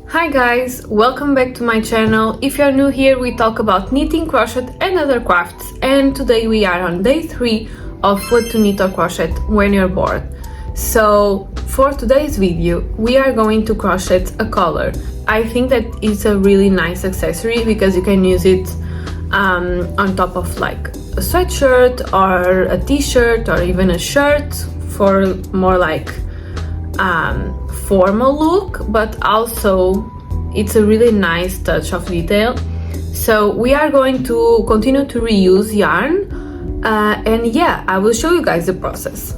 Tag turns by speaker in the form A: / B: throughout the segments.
A: Hi guys, welcome back to my channel. If you're new here, we talk about knitting, crochet and other crafts, and today we are on day 3 of what to knit or crochet when you're bored. So for today's video we are going to crochet a collar. I think that it's a really nice accessory because you can use it on top of like a sweatshirt or a t-shirt or even a shirt for more like formal look, but also it's a really nice touch of detail. So we are going to continue to reuse yarn and yeah, I will show you guys the process.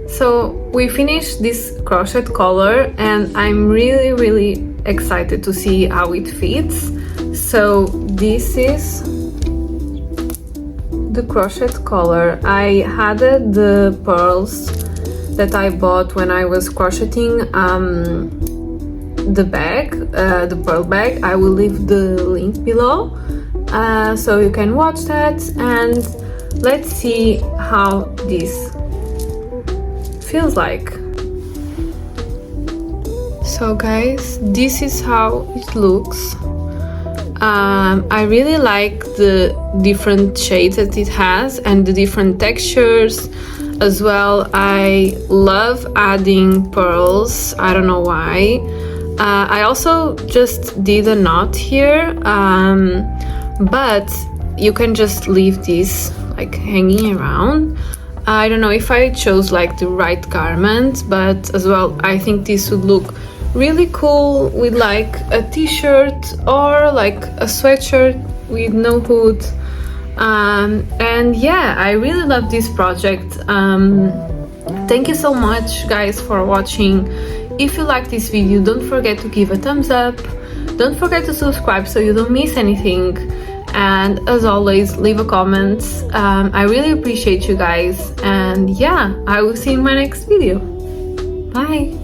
A: So we finished this crochet collar and I'm really excited to see how it fits. So this is the crochet collar. I added the pearls that I bought when I was crocheting the bag, the pearl bag. I will leave the link below so you can watch that, and let's see how this feels like. So guys, this is how it looks. I really like the different shades that it has and the different textures as well. I love adding pearls, I don't know why. I also just did a knot here, but you can just leave this like hanging around. I don't know if I chose like the right garment, but as well I think this would look really cool with like a t-shirt or like a sweatshirt with no hood. And yeah, I really love this project. Thank you so much guys for watching. If you like this video, don't forget to give a thumbs up, don't forget to subscribe so you don't miss anything, and as always leave a comment. I really appreciate you guys, and yeah, I will see you in my next video. Bye.